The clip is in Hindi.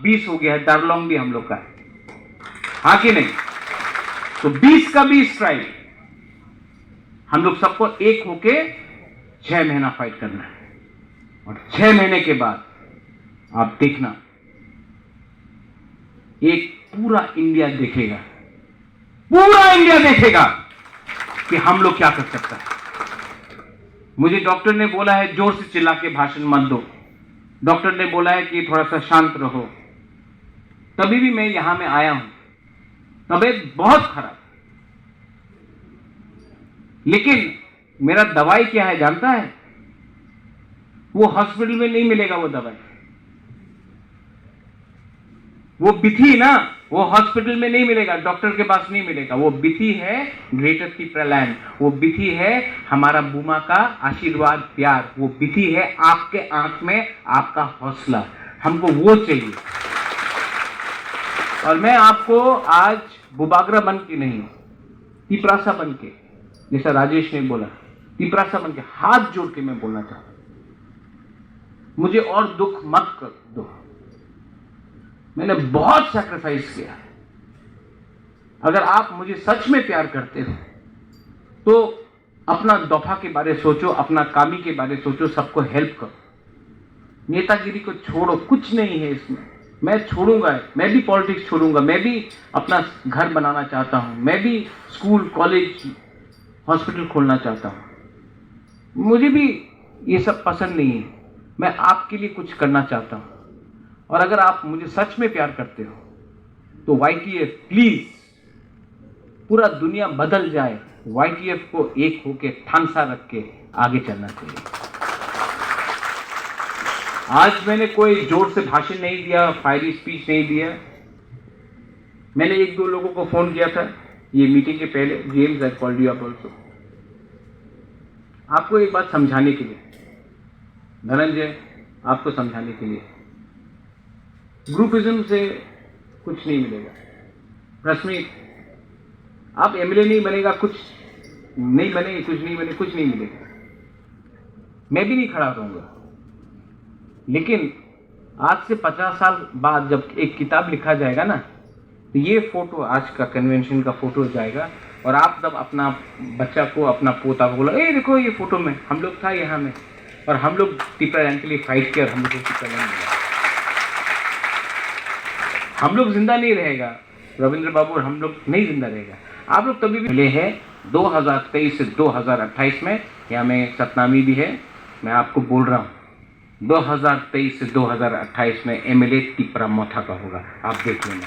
20 हो गया है, दार्लोंग भी हम लोग का है, हाँ कि नहीं? तो 20 का भी स्ट्राइक, हम लोग सबको एक होके 6 महीना फाइट करना है। और 6 महीने के बाद आप देखना, एक पूरा इंडिया देखेगा, पूरा इंडिया देखेगा कि हम लोग क्या कर सकता है। मुझे डॉक्टर ने बोला है जोर से चिल्ला के भाषण मत दो, डॉक्टर ने बोला है कि थोड़ा सा शांत रहो, तभी भी मैं यहां में आया हूं। तबीयत बहुत खराब, लेकिन मेरा दवाई क्या है जानता है? वो हॉस्पिटल में नहीं मिलेगा, वो दवाई, वो विधि ना, वो हॉस्पिटल में नहीं मिलेगा, डॉक्टर के पास नहीं मिलेगा। वो विधि है ग्रेटर त्रिपुरालैंड, वो विधि है हमारा बुमा का आशीर्वाद, प्यार, वो विधि है आपके आंख में आपका हौसला, हमको वो चाहिए। और मैं आपको आज बुबागरा बन के नहीं, तिपरासा बन के, जैसा राजेश ने बोला, तिपरासा बन के हाथ जोड़ के मैं बोलना चाहता हूं, मुझे और दुख मत कर दो। मैंने बहुत सैक्रिफाइस किया। अगर आप मुझे सच में प्यार करते हो तो अपना दफा के बारे सोचो, अपना कामी के बारे सोचो, सबको हेल्प करो, नेतागिरी को छोड़ो, कुछ नहीं है इसमें। मैं छोड़ूंगा, मैं भी पॉलिटिक्स छोड़ूंगा, मैं भी अपना घर बनाना चाहता हूं, मैं भी स्कूल कॉलेज हॉस्पिटल खोलना चाहता हूं, मुझे भी ये सब पसंद नहीं है। मैं आपके लिए कुछ करना चाहता हूं। और अगर आप मुझे सच में प्यार करते हो तो YTF प्लीज, पूरा दुनिया बदल जाए, YTF को एक होके ठानसा रख के आगे चलना चाहिए। आज मैंने कोई जोर से भाषण नहीं दिया, फायरी स्पीच नहीं दिया। मैंने 1-2 लोगों को फोन किया था ये मीटिंग के पहले, James I called you up also, आपको एक बात समझाने के लिए, धनंजय, आपको समझाने के लिए, ग्रुपिज्म से कुछ नहीं मिलेगा। रश्मि, आप MLA नहीं बनेगा, कुछ नहीं बने, कुछ नहीं बने, कुछ नहीं मिलेगा। मैं भी नहीं खड़ा रहूंगा। लेकिन आज से 50 साल बाद जब एक किताब लिखा जाएगा ना, तो ये फोटो, आज का कन्वेंशन का फोटो जाएगा, और आप जब अपना बच्चा को, अपना पोता को बोला, ए देखो ये फोटो में हम लोग था यहाँ में, और हम लोग त्रिपुरालैंड के लिए फाइट किया, और हम लोग को त्रिपुरालैंड मिला। हम लोग जिंदा नहीं रहेगा, रविंद्र बाबू, और हम लोग नहीं जिंदा रहेगा। आप लोग तभी भी मिले हैं 2023 से 2028 में, या में सतनामी भी है, मैं आपको बोल रहा हूँ 2023 से 2028 में MLA तिपरा मोथा का होगा, आप देख लेना।